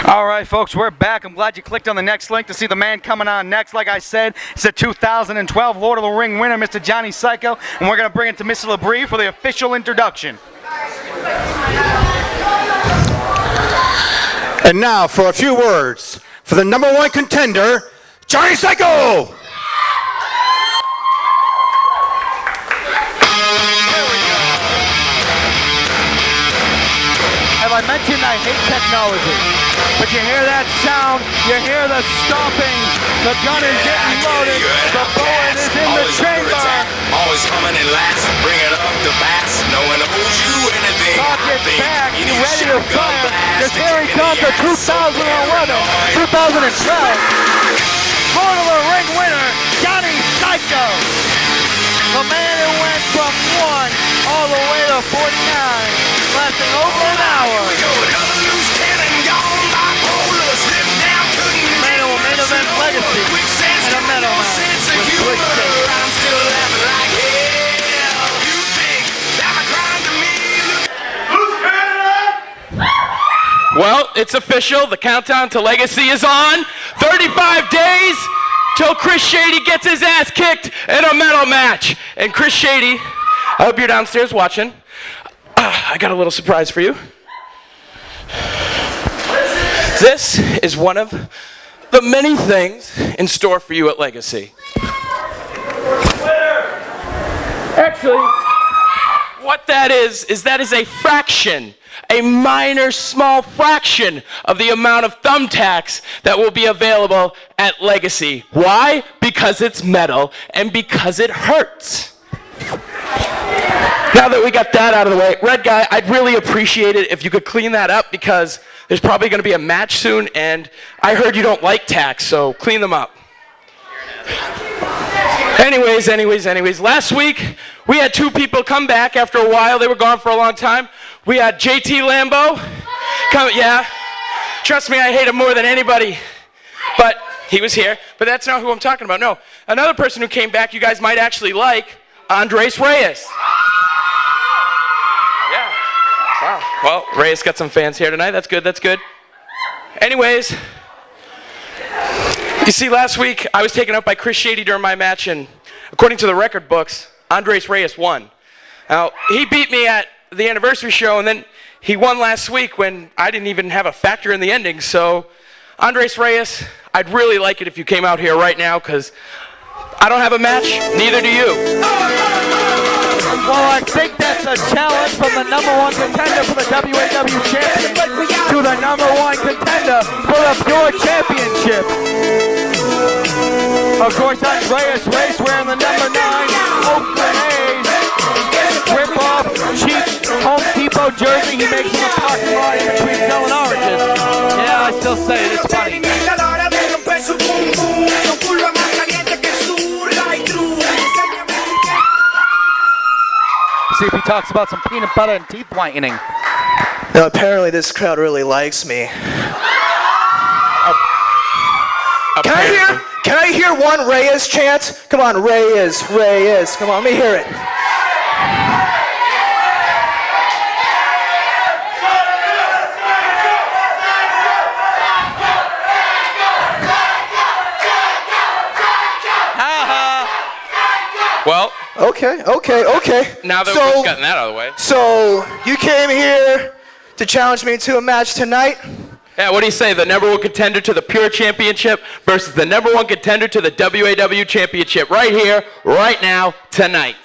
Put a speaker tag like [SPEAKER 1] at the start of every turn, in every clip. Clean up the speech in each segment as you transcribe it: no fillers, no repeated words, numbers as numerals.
[SPEAKER 1] All right, folks, we're back. I'm glad you clicked on the next link to see the man coming on next. Like I said, it's the 2012 Lord of the Ring winner, Mr. Johnny Psycho, and we're going to bring it to Mr. LaBrie for the official introduction.
[SPEAKER 2] And now for a few words for the #1 contender, Johnny Psycho!
[SPEAKER 1] As I mentioned, I hate technology. But you hear that sound, you hear the stomping, the gun is getting loaded, the bullet is in the chamber.
[SPEAKER 3] Always coming in last, bring it up to pass, no one owes you anything.
[SPEAKER 1] Talk it back, you ready to fire, because here he comes, the 2011, 2012 Lord of the Ring winner, Johnny Psycho. The man who went from 1 all the way to 49, lasting over an hour. Man who will main event Legacy and a medal match with Vixen.
[SPEAKER 3] I'm still laughing like hell. You think that my crime to me?
[SPEAKER 4] Well, it's official. The countdown to Legacy is on. 35 days till Chris Shady gets his ass kicked in a medal match. And Chris Shady, I hope you're downstairs watching. I got a little surprise for you. This is one of the many things in store for you at Legacy. Actually, what that is a fraction, a minor small fraction of the amount of thumbtacks that will be available at Legacy. Why? Because it's metal and because it hurts. Now that we got that out of the way, Red Guy, I'd really appreciate it if you could clean that up because there's probably going to be a match soon and I heard you don't like tacks, so clean them up. Anyways, last week we had 2 people come back after a while. They were gone for a long time. We had JT Lambo come, yeah. Trust me, I hate him more than anybody. But he was here. But that's not who I'm talking about. No, another person who came back you guys might actually like, Andres Reyes. Yeah. Wow. Well, Reyes got some fans here tonight. That's good, that's good. Anyways, you see, last week I was taken out by Chris Shady during my match, and according to the record books, Andres Reyes won. Now, he beat me at the anniversary show, and then he won last week when I didn't even have a factor in the ending. So, Andres Reyes, I'd really like it if you came out here right now, because I don't have a match, neither do you.
[SPEAKER 1] Well, I think that's a challenge from the #1 contender for the WAW champion to the #1 contender for the Pure Championship. Of course, Andreas Reyes wearing the #9 Oakland A's rip-off cheap Home Depot jersey he makes in the parking lot in between selling oranges. Yeah, I still say it, it's funny. See if he talks about some peanut butter and teeth whitening.
[SPEAKER 5] Now, apparently this crowd really likes me. Can I hear one Reyes chant? Come on, Reyes. Come on, let me hear it.
[SPEAKER 4] Well,
[SPEAKER 5] Okay.
[SPEAKER 4] now that we've gotten that out of the way.
[SPEAKER 5] So, you came here to challenge me to a match tonight?
[SPEAKER 4] Yeah, what do you say? The #1 contender to the Pure Championship versus the #1 contender to the WAW Championship right here, right now, tonight.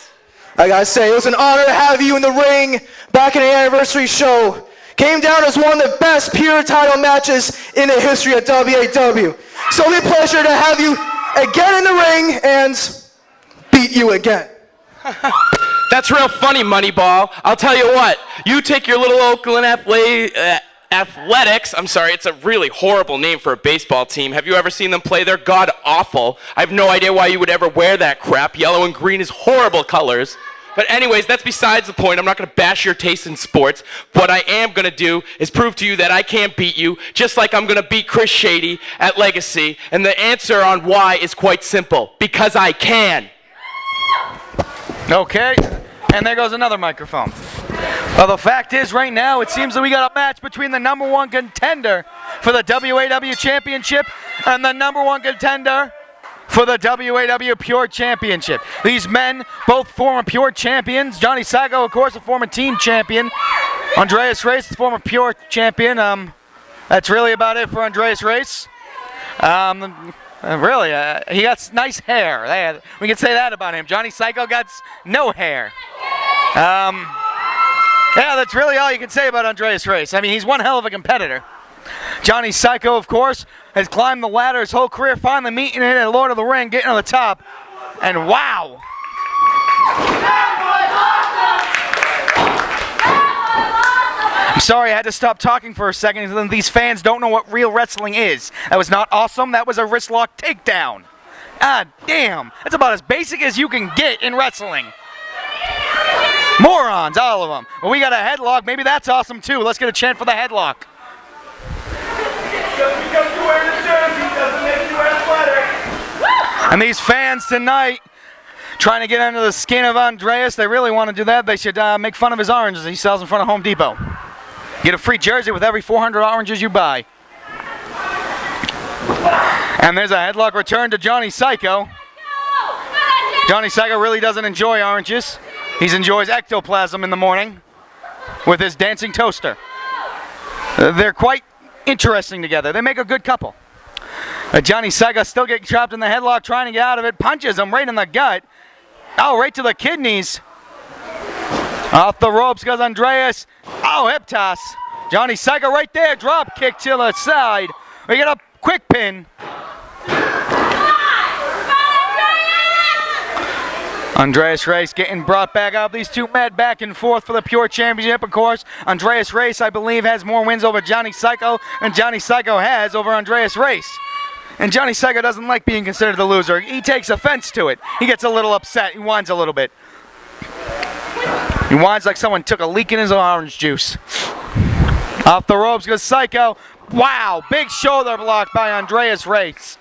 [SPEAKER 5] I gotta say, it was an honor to have you in the ring back in the anniversary show. Came down as one of the best Pure title matches in the history of WAW. So it's a pleasure to have you again in the ring and beat you again.
[SPEAKER 4] That's real funny, Moneyball. I'll tell you what. You take your little Oakland Athletics. I'm sorry, it's a really horrible name for a baseball team. Have you ever seen them play? They're god-awful. I have no idea why you would ever wear that crap. Yellow and green is horrible colors. But anyways, that's besides the point. I'm not going to bash your taste in sports. What I am going to do is prove to you that I can't beat you, just like I'm going to beat Chris Shady at Legacy. And the answer on why is quite simple. Because I can.
[SPEAKER 1] Okay, and there goes another microphone. Well, the fact is, right now, it seems that we got a match between the #1 contender for the WAW Championship and the number 1 contender for the WAW Pure Championship. These men, both former Pure champions. Johnny Psycho, of course, a former team champion. Andreas Race, the former Pure champion. That's really about it for Andreas Race. Really, he got nice hair. We can say that about him. Johnny Psycho got no hair. Yeah, that's really all you can say about Andreas Race. I mean, he's one hell of a competitor. Johnny Psycho, of course, has climbed the ladder his whole career, finally meeting it at Lord of the Ring, getting to the top. And wow. I'm sorry, I had to stop talking for a second because these fans don't know what real wrestling is. That was not awesome. That was a wrist lock takedown. Ah, damn. That's about as basic as you can get in wrestling. Morons, all of them. Well, we got a headlock. Maybe that's awesome, too. Let's get a chant for the headlock. Just because you wear the jersey doesn't make you athletic. And these fans tonight trying to get under the skin of Andreas, they really want to do that. They should make fun of his oranges he sells in front of Home Depot. Get a free jersey with every 400 oranges you buy. And there's a headlock return to Johnny Psycho. Johnny Psycho really doesn't enjoy oranges. He enjoys ectoplasm in the morning with his dancing toaster. They're quite interesting together. They make a good couple. Johnny Psycho still getting trapped in the headlock, trying to get out of it. Punches him right in the gut. Oh, right to the kidneys. Off the ropes goes Andreas. Oh, hip toss. Johnny Psycho right there. Drop kick to the side. We get a quick pin. Andreas Race getting brought back out. These two men back and forth for the Pure Championship, of course. Andreas Race, I believe, has more wins over Johnny Psycho than Johnny Psycho has over Andreas Race. And Johnny Psycho doesn't like being considered the loser. He takes offense to it. He gets a little upset. He whines a little bit. He whines like someone took a leak in his orange juice. Off the ropes goes Psycho. Wow, big shoulder block by Andreas Race.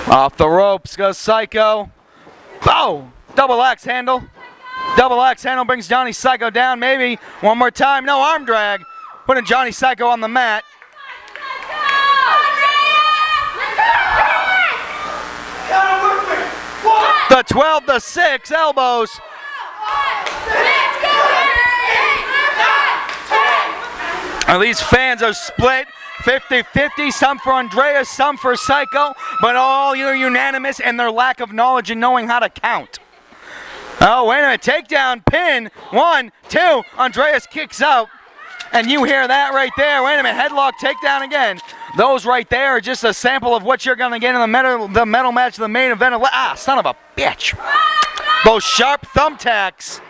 [SPEAKER 1] Off the ropes goes Psycho. Oh, double axe handle. Double axe handle brings Johnny Psycho down. Maybe one more time. No, arm drag. Putting Johnny Psycho on the mat. The 12-6 elbows. And these fans are split 50-50, some for Andreas, some for Psycho, but all you're unanimous in their lack of knowledge and knowing how to count. Oh, wait a minute, takedown, pin, 1, 2, Andreas kicks out, and you hear that right there. Wait a minute, headlock, takedown again. Those right there are just a sample of what you're going to get in the medal match, the main event. Son of a bitch. Those sharp thumbtacks.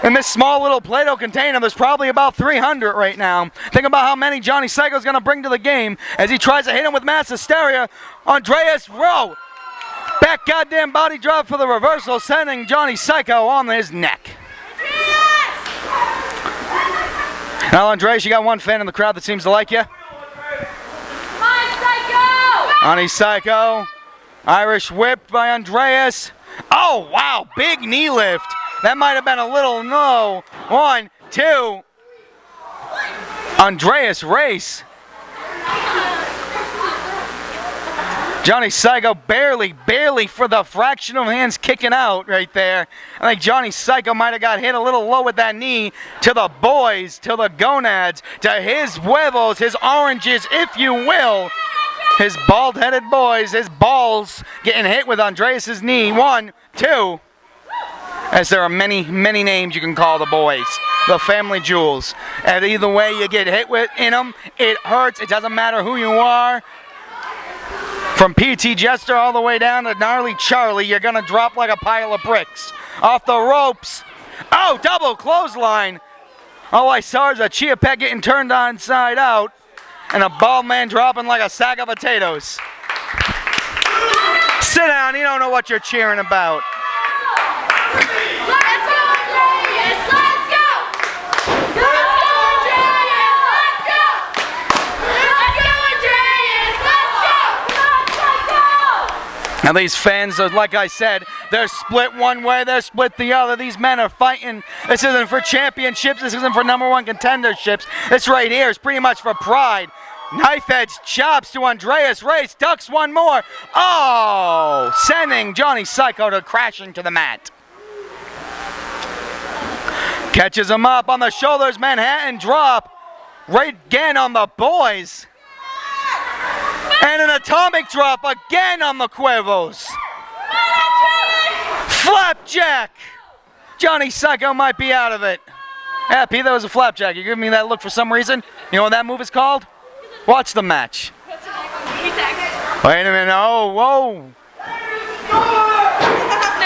[SPEAKER 1] In this small little Play-Doh container, there's probably about 300 right now. Think about how many Johnny Psycho's going to bring to the game as he tries to hit him with mass hysteria. Andreas Rowe. Back goddamn body drop for the reversal, sending Johnny Psycho on his neck. Now, Andreas, you got one fan in the crowd that seems to like you. Johnny Psycho. Irish whip by Andreas. Oh, wow, big knee lift. That might have been a little low. 1, 2. Andreas Race. Johnny Psycho barely for the fraction of hands kicking out right there. I think Johnny Psycho might have got hit a little low with that knee to the boys, to the gonads, to his huevos, his oranges, if you will. His bald-headed boys, his balls getting hit with Andreas' knee. 1, 2. As there are many, many names you can call the boys. The family jewels. And either way you get hit with in them, it hurts. It doesn't matter who you are. From P.T. Jester all the way down to Gnarly Charlie, you're going to drop like a pile of bricks. Off the ropes. Oh, double clothesline. All I saw is a Chia Pet getting turned inside out. And a bald man dropping like a sack of potatoes. Sit down, you don't know what you're cheering about. And these fans, like I said, they're split one way, they're split the other. These men are fighting. This isn't for championships. This isn't for number one contenderships. This right here is pretty much for pride. Knife edge chops to Andreas Race. Ducks one more. Oh, sending Johnny Psycho to crashing to the mat. Catches him up on the shoulders. Manhattan drop. Right again on the boys. And an atomic drop again on the Cuervos. Flapjack! Johnny Psycho might be out of it. Yeah, Pete, that was a flapjack. You giving me that look for some reason? You know what that move is called? Watch the match. Wait a minute. Oh, whoa.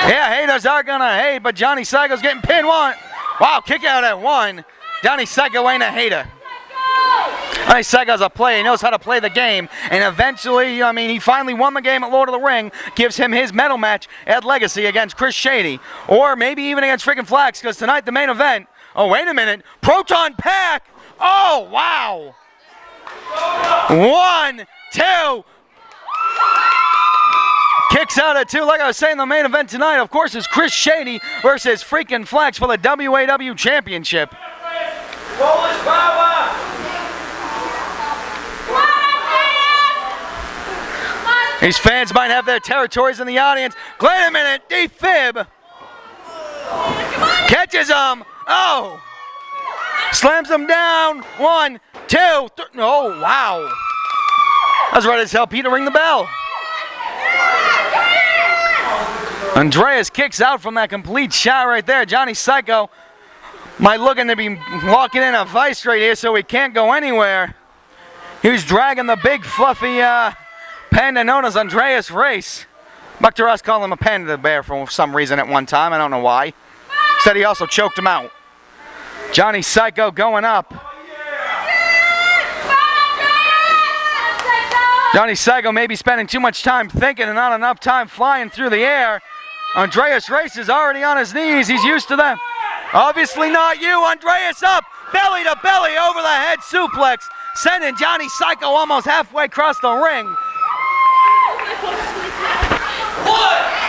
[SPEAKER 1] Yeah, haters are gonna hate, but Johnny Psycho's getting pinned one. Wow, kick out at one. Johnny Psycho ain't a hater. Johnny Psycho's a player. He knows how to play the game. And eventually, I mean, he finally won the game at Lord of the Ring. Gives him his medal match at Legacy against Chris Shady. Or maybe even against freaking Flax, because tonight the main event. Oh, wait a minute. Proton Pack. Oh, wow. 1, 2. Kicks out at 2. Like I was saying, the main event tonight, of course, is Chris Shady versus freaking Flax for the WAW Championship.
[SPEAKER 6] Polish power!
[SPEAKER 1] These fans might have their territories in the audience. Wait a minute, defib. Catches him. Oh. Slams him down. 1, 2, 3. Oh, wow. I was ready to tell Pete to ring the bell. Andreas kicks out from that complete shot right there. Johnny Psycho might looking to be locking in a vice right here so he can't go anywhere. He was dragging the big fluffy panda known as Andreas Race. Buck to us called him a panda bear for some reason at one time. I don't know why. Said he also choked him out. Johnny Psycho going up. Johnny Psycho may be spending too much time thinking and not enough time flying through the air. Andreas Race is already on his knees. He's used to that. Obviously not you. Andreas up. Belly to belly over the head suplex. Sending Johnny Psycho almost halfway across the ring.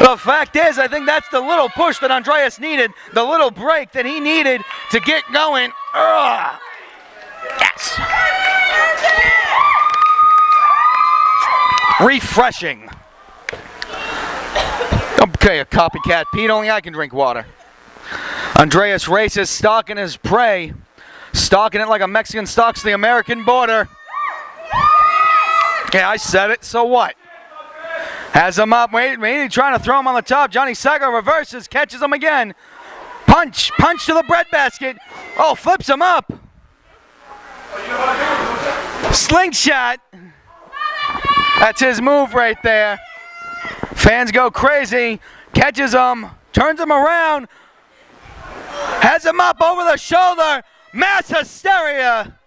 [SPEAKER 1] The fact is, I think that's the little push that Andreas needed, the little break that he needed to get going. Ugh. Yes. Refreshing. Okay, a copycat Pete, only I can drink water. Andreas Race is stalking his prey. Stalking it like a Mexican stalks the American border. Yeah, I said it, so what? Has him up, maybe trying to throw him on the top. Johnny Psycho reverses, catches him again. Punch to the breadbasket. Oh, flips him up. Slingshot. That's his move right there. Fans go crazy. Catches him, turns him around. Has him up over the shoulder. Mass hysteria.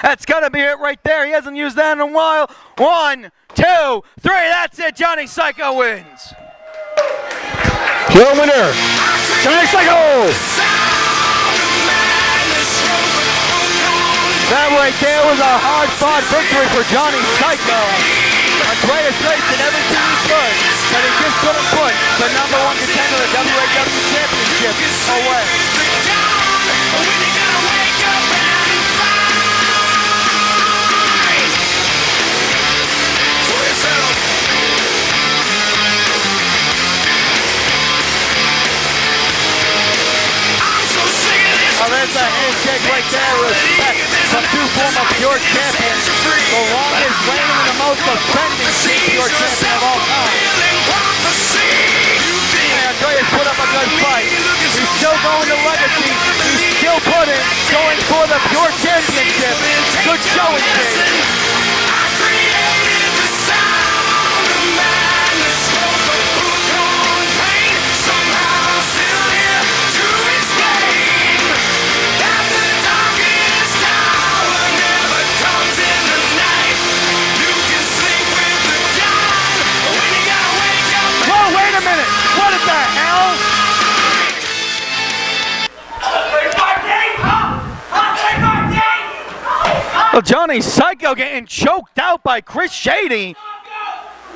[SPEAKER 1] That's got to be it right there. He hasn't used that in a while. 1, 2, 3. That's it. Johnny Psycho wins.
[SPEAKER 2] Your winner, Johnny Psycho.
[SPEAKER 1] That right there was a hard-fought victory for Johnny Psycho. Andreas Race did everything he could, but he just couldn't put the number one contender of the WAW Championship away. There's a handshake right there. Respect from two former Pure champions. The longest reigning and the most offending Pure champion of all time. And Andreas put up a good fight. He's still going to Legacy. He's still going for the Pure Championship. Good showing, Shady. Wait a minute! What the hell? Well, Johnny Psycho getting choked out by Chris Shady.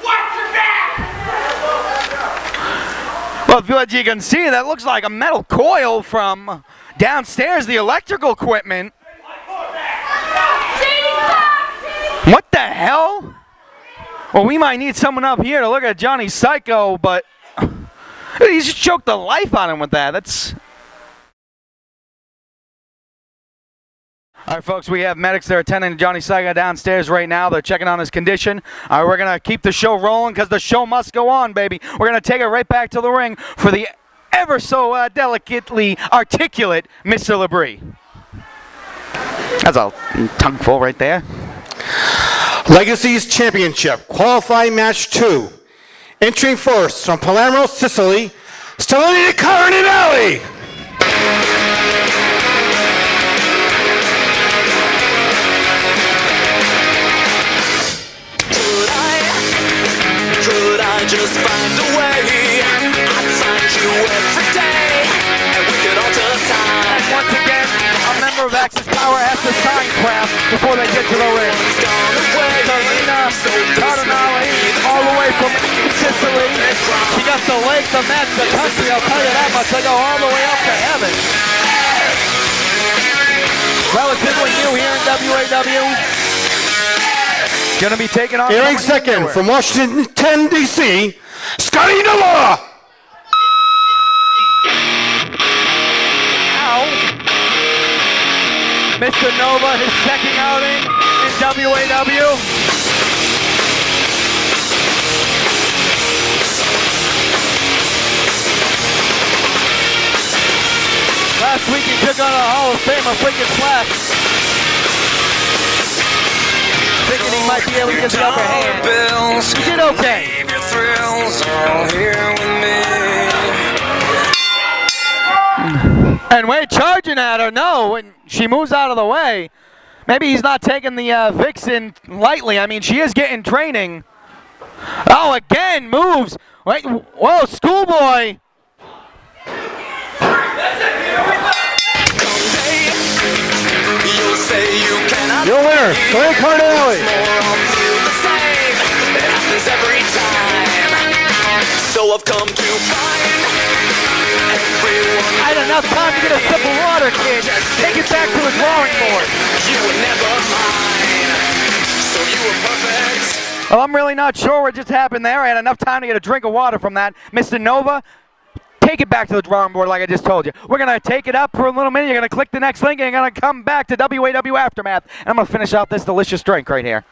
[SPEAKER 6] Watch your back!
[SPEAKER 1] Well, what you can see, that looks like a metal coil from downstairs, the electrical equipment. What the hell? Well, we might need someone up here to look at Johnny Psycho, but he just choked the life out of him with that. That's... All right, folks, we have medics that are attending Johnny Psycho downstairs right now. They're checking on his condition. All right, we're going to keep the show rolling because the show must go on, baby. We're going to take it right back to the ring for the ever so delicately articulate Mr. LaBrie. That's a tongueful right there.
[SPEAKER 2] Legacies Championship, qualifying match 2. Entering first from Palermo, Sicily, Stellini Cardinale.
[SPEAKER 3] Could I just find a way? I'd find you every day, and we could all just time.
[SPEAKER 1] And once again, a member of Axis Power has to sign crap before they get to the ring. Selena Cardinale, all the way from Sicily. She got the lake, the Mets, the country, I'll tell you that much. They go all the way up to heaven. Relatively new here in WAW. Gonna be taking on...
[SPEAKER 2] Airing second from Washington, D.C., Scotty Noah.
[SPEAKER 1] Ow. Mr. Nova, his second outing in WAW. Last week he took on a Hall of Famer, freaking Slash. Thinking he might be able to get the upper hand. He did okay. And Wade charging at her, no, and she moves out of the way. Maybe he's not taking the Vixen lightly. I mean, she is getting training. Oh, again, moves. Wait, whoa, schoolboy.
[SPEAKER 2] Your winner, Stellini Cardinale.
[SPEAKER 3] So I've come to find everyone.
[SPEAKER 1] I had enough time to get a sip of water, kid. Take it back to the drawing board.
[SPEAKER 3] You were never mine, so you were perfect.
[SPEAKER 1] Well, I'm really not sure what just happened there. I had enough time to get a drink of water from that. Mr. Nova, take it back to the drawing board like I just told you. We're going to take it up for a little minute. You're going to click the next link and you're going to come back to WAW Aftermath. And I'm going to finish out this delicious drink right here.